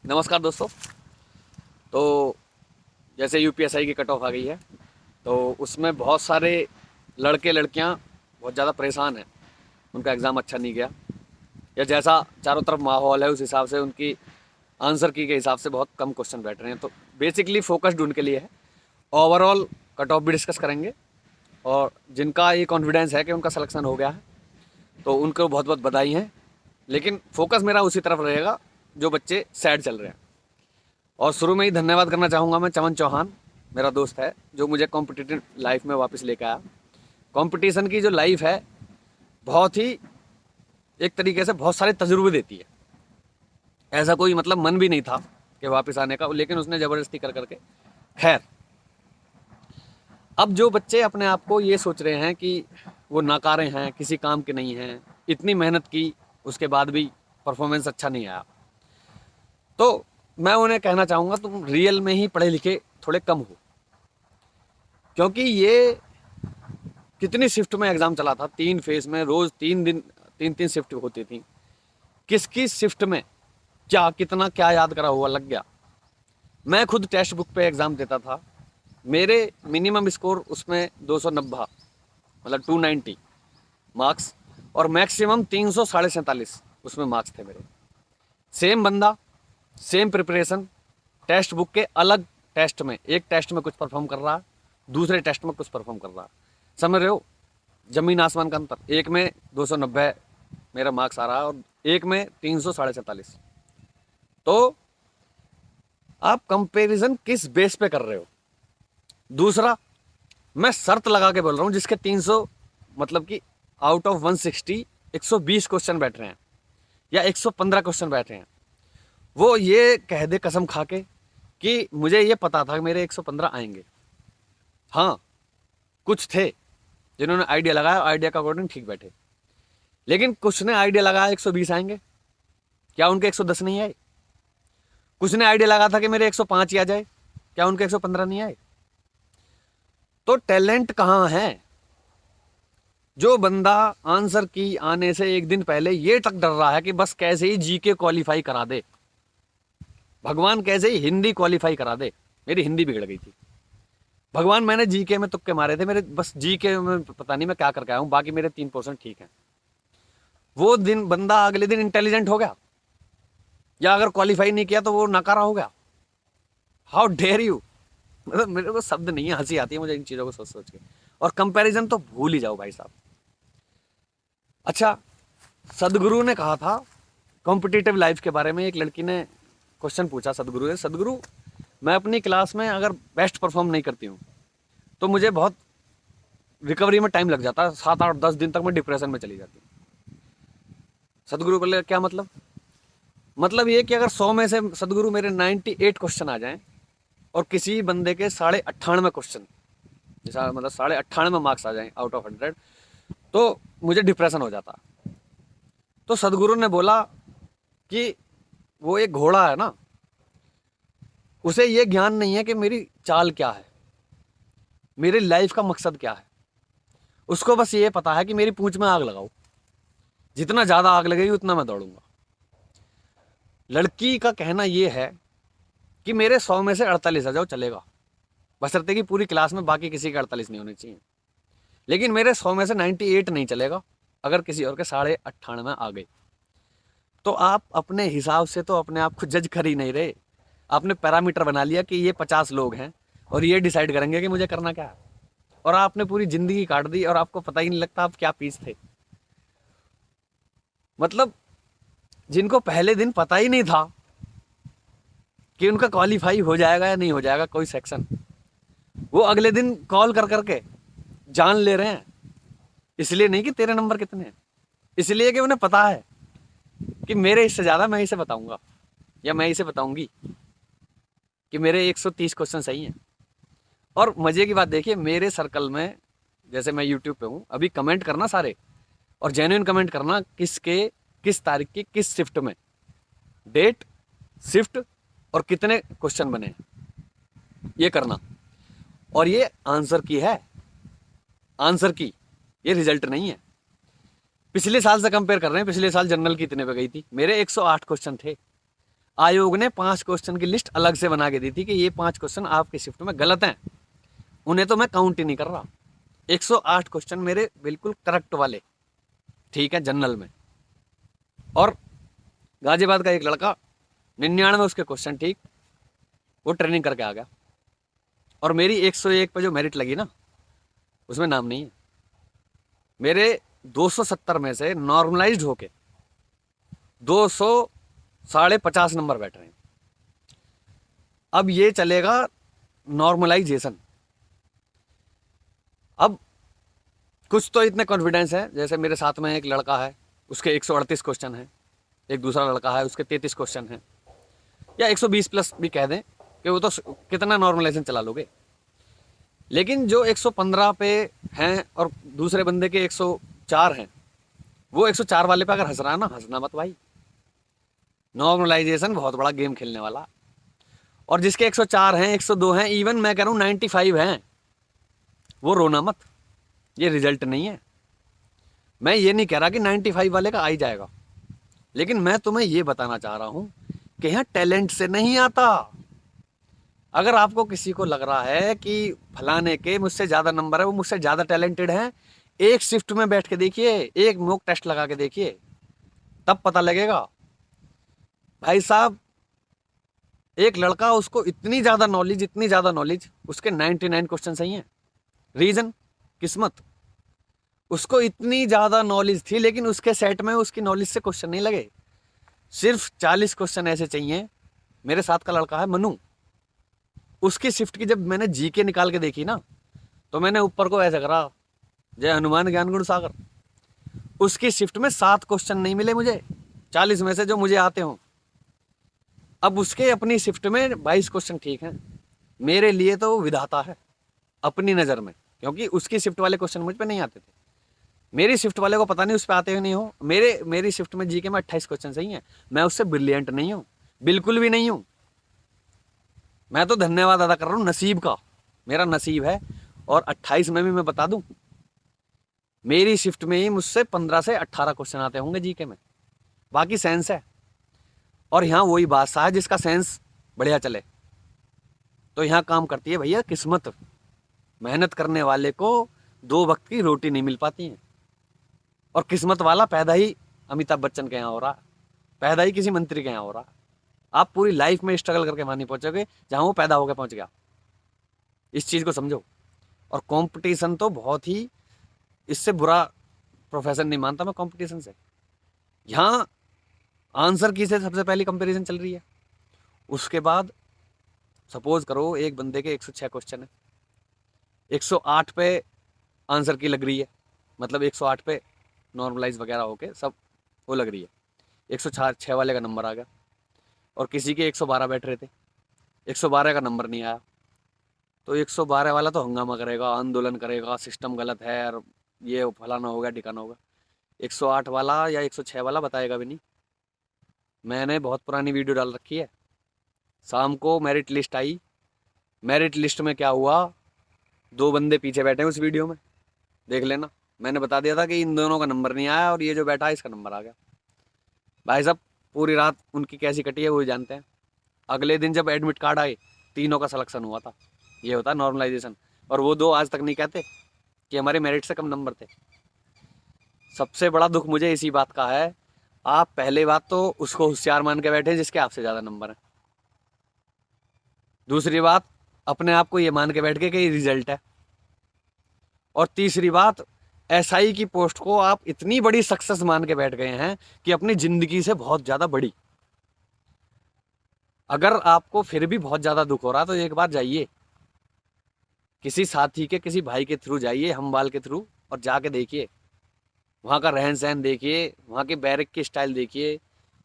नमस्कार दोस्तों। तो जैसे यूपीएसआई की कट ऑफ आ गई है, तो उसमें बहुत सारे लड़के लड़कियां बहुत ज़्यादा परेशान हैं। उनका एग्ज़ाम अच्छा नहीं गया, या जैसा चारों तरफ माहौल है उस हिसाब से उनकी आंसर की के हिसाब से बहुत कम क्वेश्चन बैठ रहे हैं। तो बेसिकली फोकस्ड उनके लिए है। ओवरऑल कट ऑफ भी डिस्कस करेंगे, और जिनका ये कॉन्फिडेंस है कि उनका सिलेक्शन हो गया है तो उनको बहुत बहुत बधाई है। लेकिन फोकस मेरा उसी तरफ रहेगा जो बच्चे सैड चल रहे हैं। और शुरू में ही धन्यवाद करना चाहूँगा मैं चमन चौहान, मेरा दोस्त है, जो मुझे कॉम्पिटिटिव लाइफ में वापस लेकर आया। कंपटीशन की जो लाइफ है बहुत ही एक तरीके से बहुत सारे तजुर्बे देती है। ऐसा कोई मतलब मन भी नहीं था कि वापस आने का, लेकिन उसने ज़बरदस्ती कर करके। खैर, अब जो बच्चे अपने आप को ये सोच रहे हैं कि वो नाकारे हैं, किसी काम के नहीं हैं, इतनी मेहनत की उसके बाद भी परफॉर्मेंस अच्छा नहीं आया, तो मैं उन्हें कहना चाहूँगा तुम रियल में ही पढ़े लिखे थोड़े कम हो। क्योंकि ये कितनी शिफ्ट में एग्ज़ाम चला था, 3 फेज़ में, रोज़ 3 दिन 3-3 शिफ्ट होती थी। किसकी शिफ्ट में क्या कितना क्या याद करा हुआ लग गया। मैं खुद टेक्स्ट बुक पे एग्ज़ाम देता था। मेरे मिनिमम स्कोर उसमें 290, मतलब 290 मार्क्स, और मैक्सिमम 300 साढ़े 47 उसमें मार्क्स थे मेरे। सेम बंदा, सेम प्रिपरेशन, टेक्स्ट बुक के अलग टेस्ट में, एक टेस्ट में कुछ परफॉर्म कर रहा है, दूसरे टेस्ट में कुछ परफॉर्म कर रहा है। समझ रहे हो, जमीन आसमान का अंतर। एक में 290 मेरा मार्क्स आ रहा है और एक में 300 साढ़े 47। तो आप कंपैरिजन किस बेस पे कर रहे हो? दूसरा, मैं शर्त लगा के बोल रहा हूँ, जिसके 300 मतलब कि आउट ऑफ 160 120 क्वेश्चन बैठ रहे हैं या 115 क्वेश्चन बैठ रहे हैं, वो ये कह दे कसम खा के कि मुझे ये पता था कि मेरे 115 आएंगे। हाँ, कुछ थे जिन्होंने आइडिया लगाया, आइडिया के अकॉर्डिंग ठीक बैठे। लेकिन कुछ ने आइडिया लगाया 120 आएंगे, क्या उनके 110 नहीं आए? कुछ ने आइडिया लगा था कि मेरे 105 ही आ जाए, क्या उनके 115 नहीं आए? तो टैलेंट कहाँ है? जो बंदा आंसर की आने से एक दिन पहले ये तक डर रहा है कि बस कैसे ही जीके क्वालिफाई करा दे, भगवान कैसे ही हिंदी क्वालिफाई करा दे। मेरी हिंदी बिगड़ गई थी भगवान, मैंने जीके में तुक्के मारे थे, मेरे बस जीके में पता नहीं मैं क्या करके आया हूँ, बाकी मेरे 3% ठीक है। वो दिन बंदा अगले दिन इंटेलिजेंट हो गया, या अगर क्वालिफाई नहीं किया तो वो नकारा हो गया। How dare you! मतलब मेरे को शब्द नहीं है, हंसी आती है मुझे इन चीज़ों को सोच सोच के। और कंपैरिजन तो भूल ही जाओ भाई साहब। अच्छा, सदगुरु ने कहा था कॉम्पिटिटिव लाइफ के बारे में। एक लड़की ने क्वेश्चन पूछा सदगुरु से, सदगुरु मैं अपनी क्लास में अगर बेस्ट परफॉर्म नहीं करती हूँ तो मुझे बहुत रिकवरी में टाइम लग जाता है, 7-8-10 दिन तक मैं डिप्रेशन में चली जाती हूँ। सदगुरु बोले क्या मतलब? मतलब ये कि अगर 100 में से सदगुरु मेरे 98 क्वेश्चन आ जाएं और किसी बंदे के 98.5 क्वेश्चन, जैसा मतलब 98 मार्क्स आ जाएं आउट ऑफ 100, तो मुझे डिप्रेशन हो जाता। तो सदगुरु ने बोला कि वो एक घोड़ा है ना, उसे ये ज्ञान नहीं है कि मेरी चाल क्या है, मेरी लाइफ का मकसद क्या है। उसको बस ये पता है कि मेरी पूंछ में आग लगाओ, जितना ज़्यादा आग लगेगी उतना मैं दौड़ूंगा। लड़की का कहना ये है कि मेरे 100 में से 48 आ जाओ चलेगा, बशर्ते कि पूरी क्लास में बाकी किसी के 48 नहीं होने चाहिए। लेकिन मेरे 100 में से 98 नहीं चलेगा अगर किसी और के 98.5 आ गए। तो आप अपने हिसाब से तो अपने आप को जज कर ही नहीं रहे। आपने पैरामीटर बना लिया कि ये 50 लोग हैं और ये डिसाइड करेंगे कि मुझे करना क्या है, और आपने पूरी जिंदगी काट दी और आपको पता ही नहीं लगता आप क्या पीस थे। मतलब जिनको पहले दिन पता ही नहीं था कि उनका क्वालिफाई हो जाएगा या नहीं हो जाएगा कोई सेक्शन, वो अगले दिन कॉल कर करके जान ले रहे हैं। इसलिए नहीं कि तेरे नंबर कितने हैं, इसलिए कि उन्हें पता है कि मेरे इससे ज़्यादा मैं इसे बताऊंगा, या मैं इसे बताऊंगी कि मेरे 130 क्वेश्चन सही हैं। और मज़े की बात देखिए, मेरे सर्कल में, जैसे मैं यूट्यूब पे हूँ, अभी कमेंट करना सारे, और जेन्युइन कमेंट करना किसके किस तारीख की किस शिफ्ट में, डेट, शिफ्ट और कितने क्वेश्चन बने, ये करना। और ये आंसर की है, आंसर की, ये रिजल्ट नहीं है। पिछले साल से कंपेयर कर रहे हैं, पिछले साल जनरल की इतने पे गई थी, मेरे 108 क्वेश्चन थे। आयोग ने 5 क्वेश्चन की लिस्ट अलग से बना के दी थी कि ये 5 क्वेश्चन आपकी शिफ्ट में गलत हैं, उन्हें तो मैं काउंट ही नहीं कर रहा। 108 क्वेश्चन मेरे बिल्कुल करेक्ट वाले, ठीक है, जनरल में। और गाजियाबाद का एक लड़का 99 उसके क्वेश्चन ठीक, वो ट्रेनिंग करके आ गया। और मेरी 101 पे जो मेरिट लगी ना, उसमें नाम नहीं है। मेरे 270 में से नॉर्मलाइज्ड होके 250 नंबर बैठ रहे हैं। अब ये चलेगा नॉर्मलाइजेशन। अब कुछ तो इतने कॉन्फिडेंस है, जैसे मेरे साथ में एक लड़का है, उसके 138 क्वेश्चन है, एक दूसरा लड़का है उसके 33 क्वेश्चन हैं, या 120 प्लस भी कह दें कि वो तो कितना नॉर्मलाइजेशन चला लोगे। लेकिन जो 115 पे हैं और दूसरे बंदे के 104 हैं, वो 104 वाले पे अगर हंस रहा है ना, हंसना मत भाई। नॉर्मलाइजेशन बहुत बड़ा गेम खेलने वाला। और जिसके 104 हैं, 102 हैं, इवन मैं कह रहा हूँ 95 हैं, वो रोना मत, ये रिजल्ट नहीं है। मैं ये नहीं कह रहा कि 95 वाले का आ ही जाएगा, लेकिन मैं तुम्हें ये बताना चाह रहा हूँ कि यहाँ टैलेंट से नहीं आता। अगर आपको किसी को लग रहा है कि फलाने के मुझसे ज़्यादा नंबर है, वो मुझसे ज़्यादा टैलेंटेड है, एक शिफ्ट में बैठ के देखिए, एक मॉक टेस्ट लगा के देखिए, तब पता लगेगा। भाई साहब, एक लड़का, उसको इतनी ज़्यादा नॉलेज, उसके 99 क्वेश्चन सही हैं। रीज़न? किस्मत। उसको इतनी ज़्यादा नॉलेज थी, लेकिन उसके सेट में उसकी नॉलेज से क्वेश्चन नहीं लगे। सिर्फ 40 क्वेश्चन ऐसे चाहिए। मेरे साथ का लड़का है मनु, उसकी शिफ्ट की जब मैंने जीके निकाल के देखी ना, तो मैंने ऊपर को ऐसा करा, जय हनुमान ज्ञान गुण सागर। उसकी शिफ्ट में 7 क्वेश्चन नहीं मिले मुझे 40 में से जो मुझे आते हों। अब उसके अपनी शिफ्ट में 22 क्वेश्चन ठीक हैं। मेरे लिए तो वो विधाता है अपनी नज़र में, क्योंकि उसकी शिफ्ट वाले क्वेश्चन मुझ पे नहीं आते थे। मेरी शिफ्ट वाले को पता नहीं उस पर आते हुए नहीं हो। मेरी शिफ्ट में जीके में 28 क्वेश्चन सही हैं। मैं उससे ब्रिलियंट नहीं हूँ, बिल्कुल भी नहीं हूँ। मैं तो धन्यवाद अदा कर रहा हूँ नसीब का, मेरा नसीब है। और 28 में भी मैं बता दूं, मेरी शिफ्ट में ही मुझसे 15 से 18 क्वेश्चन आते होंगे जीके में, बाकी साइंस है। और यहाँ वही बादशाह है जिसका सेंस बढ़िया चले। तो यहाँ काम करती है भैया किस्मत। मेहनत करने वाले को 2 वक्त की रोटी नहीं मिल पाती है। और किस्मत वाला पैदा ही अमिताभ बच्चन के यहाँ हो रहा, पैदा ही किसी मंत्री के यहाँ हो रहा। आप पूरी लाइफ में स्ट्रगल करके वहाँ नहीं पहुँचोगे जहाँ वो पैदा होकर पहुँच गया। इस चीज़ को समझो। और कंपटीशन तो बहुत ही, इससे बुरा प्रोफेशन नहीं मानता मैं कंपटीशन से। यहाँ आंसर की से सबसे पहली कंपैरिजन चल रही है। उसके बाद सपोज करो एक बंदे के 106 क्वेश्चन है, 108 पे आंसर की लग रही है, मतलब 108 पे नॉर्मलाइज वगैरह होके सब वो लग रही है। 106 वाले का नंबर आ गया, और किसी के 112 बैठ रहे थे, 112 का नंबर नहीं आया। तो 112 वाला तो हंगामा करेगा, आंदोलन करेगा, सिस्टम गलत है और ये फलाना होगा ठिकाना होगा। 108 वाला या 106 वाला बताएगा भी नहीं। मैंने बहुत पुरानी वीडियो डाल रखी है। शाम को मेरिट लिस्ट आई, मेरिट लिस्ट में क्या हुआ, 2 बंदे पीछे बैठे हैं उस वीडियो में, देख लेना। मैंने बता दिया था कि इन दोनों का नंबर नहीं आया और ये जो बैठा है इसका नंबर आ गया। भाई साहब, पूरी रात उनकी कैसी कटी है वो जानते हैं। अगले दिन जब एडमिट कार्ड आए, तीनों का सिलेक्शन हुआ था। ये होता है नॉर्मलाइजेशन। और वो 2 आज तक नहीं कहते कि हमारे मेरिट से कम नंबर थे। सबसे बड़ा दुख मुझे इसी बात का है, आप पहले बात तो उसको होशियार मान के बैठे जिसके आपसे ज़्यादा नंबर है। दूसरी बात, अपने आप को ये मान के बैठ के कि रिजल्ट है। और तीसरी बात, एसआई की पोस्ट को आप इतनी बड़ी सक्सेस मान के बैठ गए हैं कि अपनी ज़िंदगी से बहुत ज़्यादा बड़ी। अगर आपको फिर भी बहुत ज़्यादा दुख हो रहा तो एक बार जाइए, किसी साथी के, किसी भाई के थ्रू जाइए, हमवाल के थ्रू, और जाके देखिए, वहाँ का रहन सहन देखिए, वहाँ के बैरक की स्टाइल देखिए,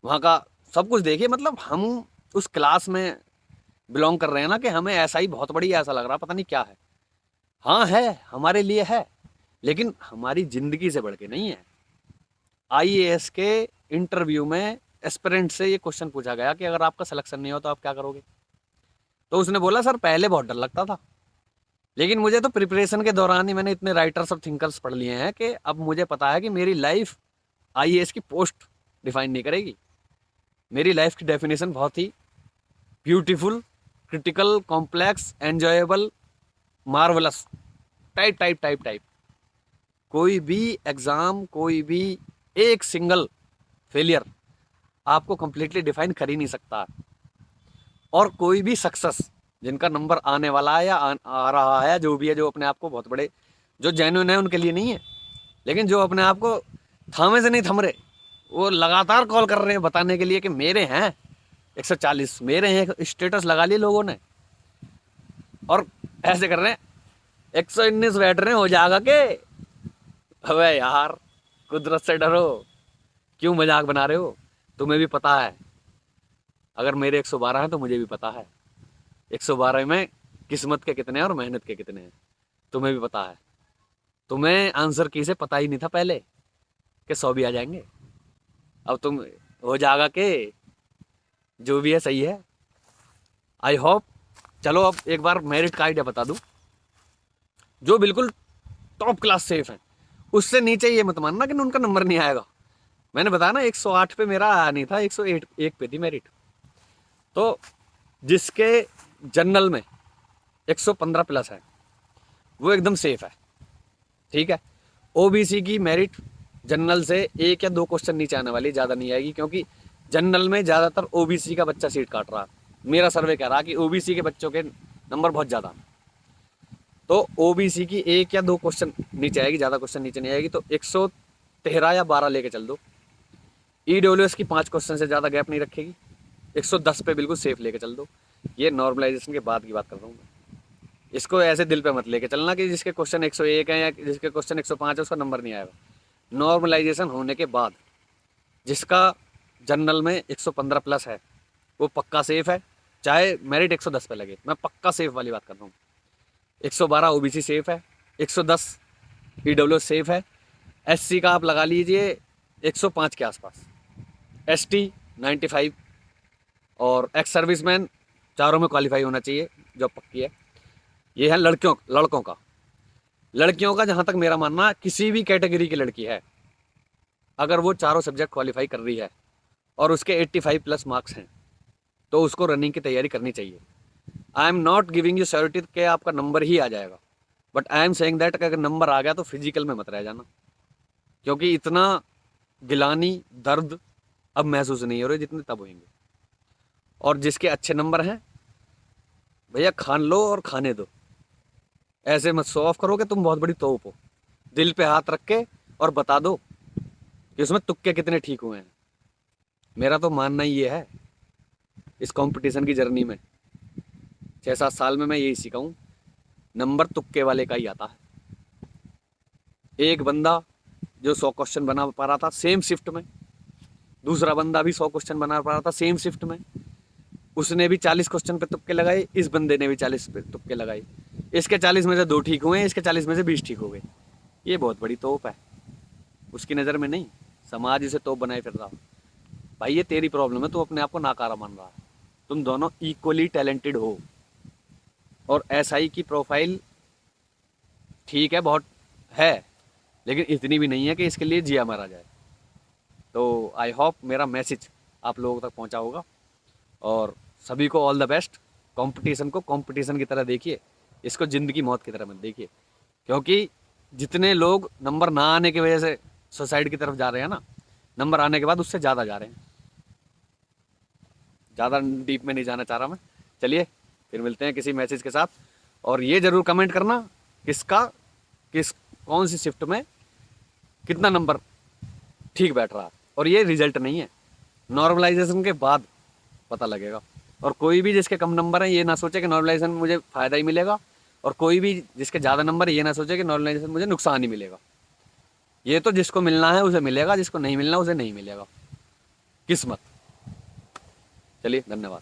वहाँ का सब कुछ देखिए। मतलब हम उस क्लास में बिलोंग कर रहे हैं ना कि हमें ऐसा ही बहुत बड़ी ऐसा लग रहा, पता नहीं क्या है। हाँ है, हमारे लिए है, लेकिन हमारी ज़िंदगी से बढ़ के नहीं है। आईएएस के इंटरव्यू में एस्पिरेंट से ये क्वेश्चन पूछा गया कि अगर आपका सिलेक्शन नहीं हो तो आप क्या करोगे। तो उसने बोला, सर पहले बहुत डर लगता था, लेकिन मुझे तो प्रिपरेशन के दौरान ही मैंने इतने राइटर्स और थिंकर्स पढ़ लिए हैं कि अब मुझे पता है कि मेरी लाइफ आईएएस की पोस्ट डिफाइन नहीं करेगी, मेरी लाइफ की डेफिनेशन बहुत ही beautiful, critical, complex, enjoyable, marvellous, type type type type. कोई भी एग्ज़ाम, कोई भी एक सिंगल फेलियर आपको कंप्लीटली डिफाइन कर ही नहीं सकता। और कोई भी सक्सेस जिनका नंबर आने वाला है या आ रहा है, जो भी है, जो अपने आप को बहुत बड़े, जो जेन्युइन है उनके लिए नहीं है, लेकिन जो अपने आप को थामे से नहीं थम रहे, वो लगातार कॉल कर रहे हैं बताने के लिए कि मेरे हैं 140, मेरे हैं, स्टेटस लगा लिए लोगों ने और ऐसे कर रहे हैं 119 बैठ रहे हैं, हो जाएगा के। अबे यार, कुदरत से डरो, क्यों मजाक बना रहे हो? तुम्हें भी पता है, अगर मेरे 112 हैं तो मुझे भी पता है 112 में किस्मत के कितने हैं और मेहनत के कितने हैं, तुम्हें भी पता है। तुम्हें आंसर की से पता ही नहीं था पहले कि 100 भी आ जाएंगे। अब तुम हो जाएगा के, जो भी है सही है। I hope. चलो अब एक बार मेरिट का आइडिया बता दूं, जो बिल्कुल टॉप क्लास सेफ है, उससे नीचे ये मत मानना कि उनका नंबर नहीं आएगा। मैंने बताया ना 108 पे मेरा आया नहीं था, 108 एक पे थी मेरिट। तो जिसके जनरल में 115 प्लस है वो एकदम सेफ है, ठीक है। ओबीसी की मेरिट जनरल से एक या दो क्वेश्चन नीचे आने वाली, ज़्यादा नहीं आएगी, क्योंकि जनरल में ज़्यादातर ओबीसी का बच्चा सीट काट रहा। मेरा सर्वे कह रहा कि ओबीसी के बच्चों के नंबर बहुत ज़्यादा, तो ओबीसी की एक या दो क्वेश्चन नीचे आएगी, ज़्यादा क्वेश्चन नीचे नहीं आएगी। तो 113 या 12 लेके चल दो। ईडब्ल्यूएस की 5 क्वेश्चन से ज़्यादा गैप नहीं रखेगी, 110 पे बिल्कुल सेफ लेके चल दो। ये नॉर्मलाइजेशन के बाद की बात कर रहा हूँ मैं। इसको ऐसे दिल पे मत लेके चलना कि जिसके क्वेश्चन 101 है या जिसके क्वेश्चन 105 है उसका नंबर नहीं आएगा। नॉर्मलाइजेशन होने के बाद जिसका जनरल में 115 प्लस है वो पक्का सेफ है, चाहे मेरिट 110 पे लगे। मैं पक्का सेफ वाली बात कर रहा हूँ। 112 ओबीसी सेफ है, 110 ईडब्ल्यूएस सेफ है, एससी का आप लगा लीजिए 105 के आसपास, एसटी 95 और एक्स सर्विसमैन, चारों में क्वालिफाई होना चाहिए, जॉब पक्की है। ये है लड़कों का। लड़कियों का जहाँ तक मेरा मानना, किसी भी कैटेगरी की लड़की है, अगर वो चारों सब्जेक्ट क्वालिफाई कर रही है और उसके 85 प्लस मार्क्स हैं तो उसको रनिंग की तैयारी करनी चाहिए। I am not giving you surety कि आपका नंबर ही आ जाएगा, but I am saying that अगर नंबर आ गया तो फिजिकल में मत रह जाना, क्योंकि इतना गिलानी, दर्द अब महसूस नहीं हो रहे जितने तब होंगे। और जिसके अच्छे नंबर हैं भैया खान लो और खाने दो, ऐसे मत शो ऑफ करो कि तुम बहुत बड़ी तोप हो। दिल पे हाथ रख के और बता दो कि उसमें तुक्के कितने ठीक हुए हैं। मेरा तो मानना ही ये है, इस कंपटीशन की जर्नी में 6-7 साल में मैं यही सीखा हूँ, नंबर तुक्के वाले का ही आता है। एक बंदा जो 100 क्वेश्चन बना पा रहा था सेम शिफ्ट में, दूसरा बंदा भी 100 क्वेश्चन बना पा रहा था सेम शिफ्ट में, उसने भी 40 क्वेश्चन पे तुक्के लगाए, इस बंदे ने भी 40 पे तुक्के लगाए। इसके 40 में से 2 ठीक हुए, इसके 40 में से 20 ठीक हो गए। ये बहुत बड़ी तोप है उसकी नज़र में नहीं, समाज इसे तोप बनाए फिर रहा। भाई ये तेरी प्रॉब्लम है, तू अपने आप को नाकारा मान रहा है। तुम दोनों इक्वली टैलेंटेड हो और एसआई की प्रोफाइल ठीक है, बहुत है, लेकिन इतनी भी नहीं है कि इसके लिए जिया मारा जाए। तो आई होप मेरा मैसेज आप लोगों तक पहुंचा होगा और सभी को ऑल द बेस्ट। कंपटीशन को कंपटीशन की तरह देखिए, इसको ज़िंदगी मौत की तरह मत देखिए, क्योंकि जितने लोग नंबर ना आने की वजह से सुसाइड की तरफ जा रहे हैं ना, नंबर आने के बाद उससे ज़्यादा जा रहे हैं। ज़्यादा डीप में नहीं जाना चाह रहा मैं। चलिए फिर मिलते हैं किसी मैसेज के साथ, और ये ज़रूर कमेंट करना कौन सी शिफ्ट में कितना नंबर ठीक बैठ रहा है। और ये रिजल्ट नहीं है, नॉर्मलाइजेशन के बाद पता लगेगा। और कोई भी जिसके कम नंबर है ये ना सोचे कि नॉर्मलाइजेशन में मुझे फ़ायदा ही मिलेगा, और कोई भी जिसके ज़्यादा नंबर है ये ना सोचे कि नॉर्मलाइजेशन मुझे नुकसान ही मिलेगा। ये तो जिसको मिलना है उसे मिलेगा, जिसको नहीं मिलना उसे नहीं मिलेगा, किस्मत। चलिए धन्यवाद।